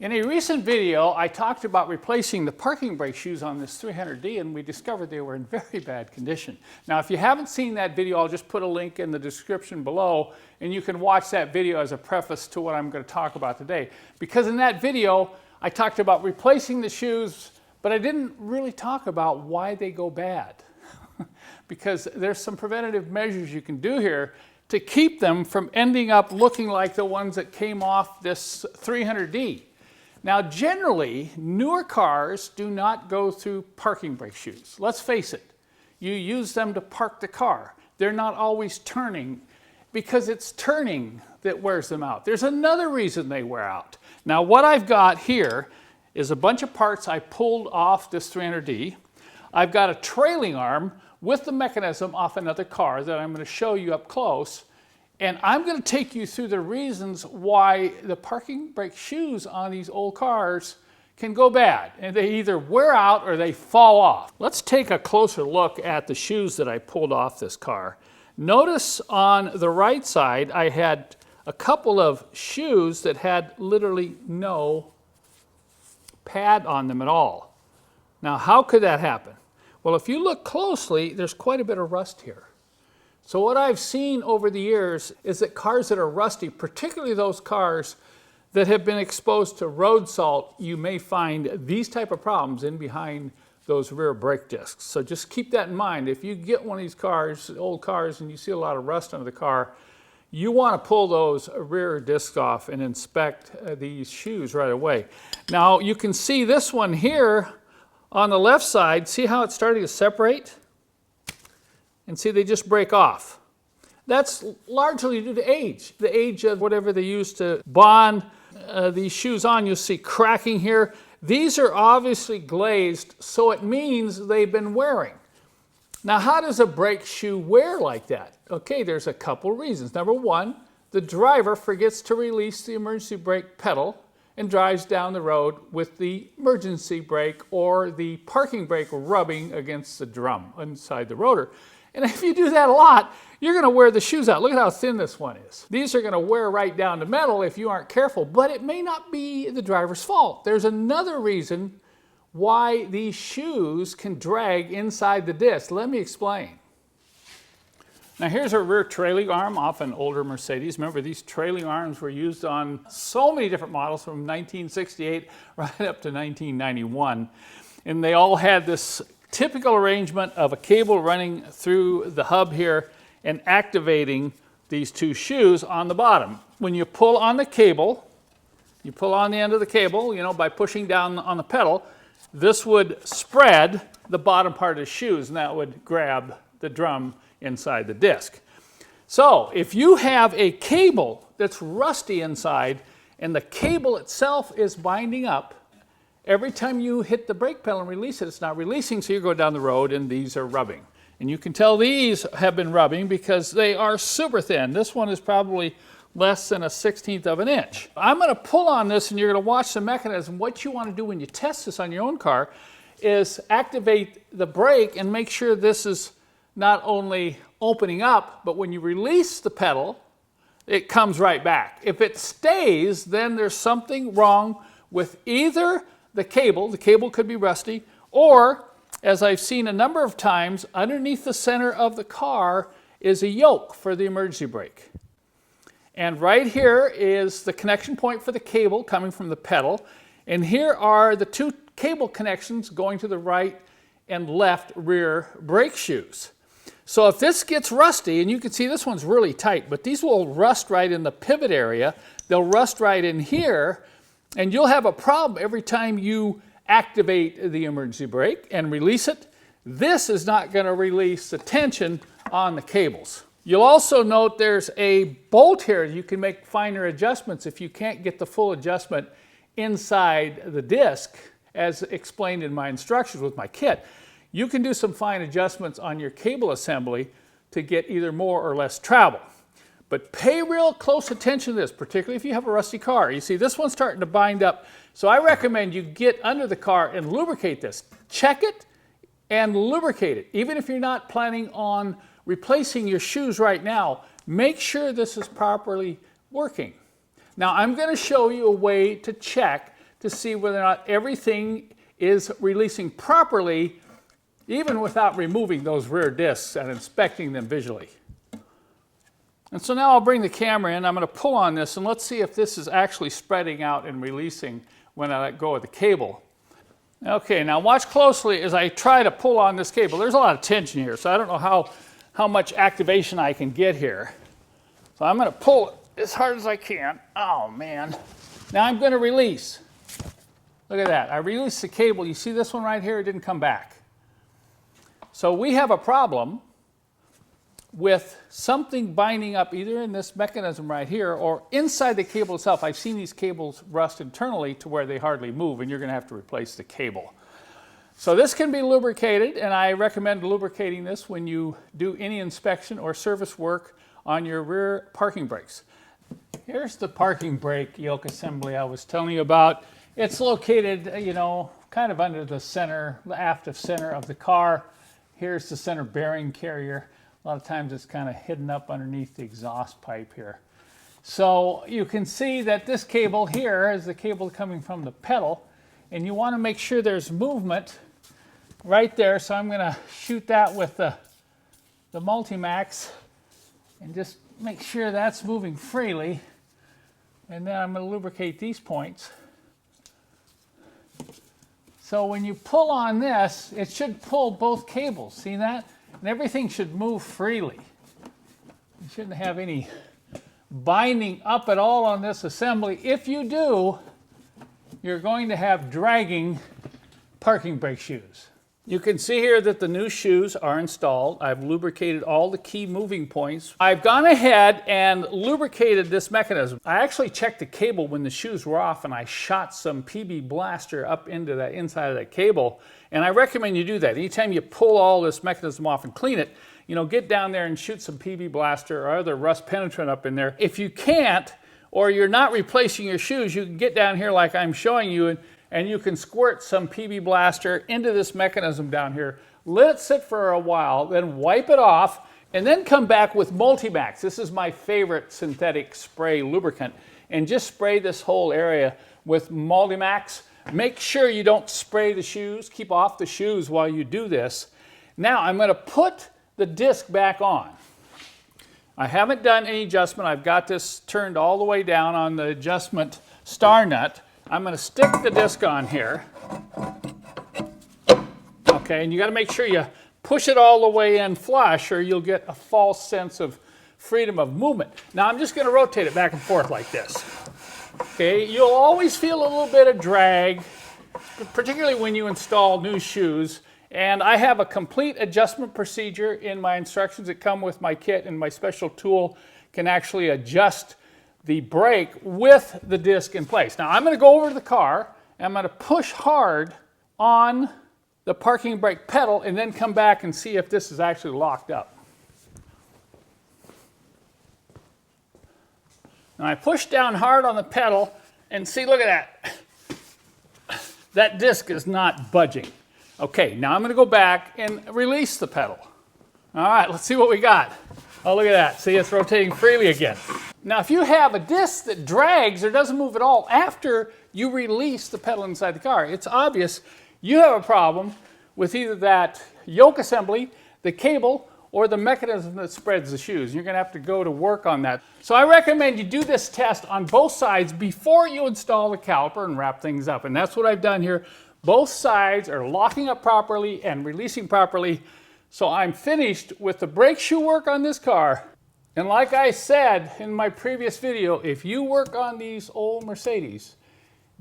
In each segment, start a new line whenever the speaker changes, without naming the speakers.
In a recent video, I talked about replacing the parking brake shoes on this 300D, and we discovered they were in very bad condition. Now, if you haven't seen that video, I'll just put a link in the description below, and you can watch that video as a preface to what I'm going to talk about today. Because in that video, I talked about replacing the shoes, but I didn't really talk about why they go bad. Because there's some preventative measures you can do here to keep them from ending up looking like the ones that came off this 300D. Now, generally, newer cars do not go through parking brake shoes. Let's face it, you use them to park the car. They're not always turning because it's turning that wears them out. There's another reason they wear out. Now, what I've got here is a bunch of parts I pulled off this 300D. I've got a trailing arm with the mechanism off another car that I'm going to show you up close. And I'm going to take you through the reasons why the parking brake shoes on these old cars can go bad. And they either wear out or they fall off. Let's take a closer look at the shoes that I pulled off this car. Notice on the right side, I had a couple of shoes that had literally no pad on them at all. Now, how could that happen? Well, if you look closely, there's quite a bit of rust here. So what I've seen over the years is that cars that are rusty, particularly those cars that have been exposed to road salt, you may find these type of problems in behind those rear brake discs. So just keep that in mind. If you get one of these cars, old cars, and you see a lot of rust under the car, you want to pull those rear discs off and inspect these shoes right away. Now you can see this one here on the left side. See how it's starting to separate? And see, they just break off. That's largely due to age. The age of whatever they use to bond these shoes on. You'll see cracking here. These are obviously glazed, so it means they've been wearing. Now, how does a brake shoe wear like that? Okay, there's a couple reasons. Number one, the driver forgets to release the emergency brake pedal and drives down the road with the emergency brake or the parking brake rubbing against the drum inside the rotor. And if you do that a lot, you're going to wear the shoes out. Look at how thin this one is. These are going to wear right down to metal if you aren't careful, but it may not be the driver's fault. There's another reason why these shoes can drag inside the disc. Let me explain. Now here's a rear trailing arm off an older Mercedes. Remember, these trailing arms were used on so many different models from 1968 right up to 1991. And they all had this typical arrangement of a cable running through the hub here and activating these two shoes on the bottom. When you pull on the cable, you pull on the end of the cable, by pushing down on the pedal, this would spread the bottom part of the shoes, and that would grab the drum inside the disc. So if you have a cable that's rusty inside and the cable itself is binding up, every time you hit the brake pedal and release it, it's not releasing, so you go down the road and these are rubbing. And you can tell these have been rubbing because they are super thin. This one is probably less than 1/16 of an inch. I'm going to pull on this and you're going to watch the mechanism. What you want to do when you test this on your own car is activate the brake and make sure this is not only opening up, but when you release the pedal, it comes right back. If it stays, then there's something wrong with either the cable could be rusty, or, as I've seen a number of times, underneath the center of the car is a yoke for the emergency brake. And right here is the connection point for the cable coming from the pedal, and here are the two cable connections going to the right and left rear brake shoes. So if this gets rusty, and you can see this one's really tight, but these will rust right in the pivot area, they'll rust right in here, and you'll have a problem every time you activate the emergency brake and release it. This is not going to release the tension on the cables. You'll also note there's a bolt here. You can make finer adjustments if you can't get the full adjustment inside the disc, as explained in my instructions with my kit. You can do some fine adjustments on your cable assembly to get either more or less travel. But pay real close attention to this, particularly if you have a rusty car. You see, this one's starting to bind up. So I recommend you get under the car and lubricate this. Check it and lubricate it. Even if you're not planning on replacing your shoes right now, make sure this is properly working. Now I'm going to show you a way to check to see whether or not everything is releasing properly, even without removing those rear discs and inspecting them visually. And so now I'll bring the camera in, I'm going to pull on this, and let's see if this is actually spreading out and releasing when I let go of the cable. Okay, now watch closely as I try to pull on this cable. There's a lot of tension here, so I don't know how much activation I can get here. So I'm going to pull it as hard as I can. Oh man. Now I'm going to release. Look at that. I released the cable. You see this one right here? It didn't come back. So we have a problem with something binding up either in this mechanism right here or inside the cable itself. I've seen these cables rust internally to where they hardly move, and you're going to have to replace the cable. So this can be lubricated, and I recommend lubricating this when you do any inspection or service work on your rear parking brakes. Here's the parking brake yoke assembly I was telling you about. It's located, you know, kind of under the center, the aft of center of the car. Here's the center bearing carrier. A lot of times it's kind of hidden up underneath the exhaust pipe here. So you can see that this cable here is the cable coming from the pedal, and you want to make sure there's movement right there. So I'm going to shoot that with the Multimax and just make sure that's moving freely. And then I'm going to lubricate these points. So when you pull on this, it should pull both cables. See that? And everything should move freely. You shouldn't have any binding up at all on this assembly. If you do, you're going to have dragging parking brake shoes. You can see here that the new shoes are installed. I've lubricated all the key moving points. I've gone ahead and lubricated this mechanism. I actually checked the cable when the shoes were off, and I shot some PB Blaster up into the inside of that cable. And I recommend you do that. Anytime you pull all this mechanism off and clean it, you know, get down there and shoot some PB Blaster or other rust penetrant up in there. If you can't, or you're not replacing your shoes, you can get down here like I'm showing you, and you can squirt some PB Blaster into this mechanism down here. Let it sit for a while, then wipe it off, and then come back with Multimax. This is my favorite synthetic spray lubricant. And just spray this whole area with Multimax. Make sure you don't spray the shoes. Keep off the shoes while you do this. Now I'm going to put the disc back on. I haven't done any adjustment. I've got this turned all the way down on the adjustment star nut. I'm going to stick the disc on here. Okay, and you got to make sure you push it all the way in flush, or you'll get a false sense of freedom of movement. Now I'm just going to rotate it back and forth like this. Okay, you'll always feel a little bit of drag, particularly when you install new shoes. And I have a complete adjustment procedure in my instructions that come with my kit, and my special tool can actually adjust the brake with the disc in place. Now I'm going to go over to the car, and I'm going to push hard on the parking brake pedal and then come back and see if this is actually locked up. Now I push down hard on the pedal, and see, look at that. That disc is not budging. Okay, now I'm going to go back and release the pedal. All right, let's see what we got. Oh, look at that. See, it's rotating freely again. Now, if you have a disc that drags or doesn't move at all after you release the pedal inside the car, it's obvious you have a problem with either that yoke assembly, the cable, or the mechanism that spreads the shoes. You're going to have to go to work on that. So I recommend you do this test on both sides before you install the caliper and wrap things up. And that's what I've done here. Both sides are locking up properly and releasing properly. So I'm finished with the brake shoe work on this car. And like I said in my previous video, if you work on these old Mercedes,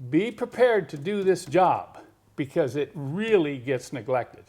be prepared to do this job because it really gets neglected.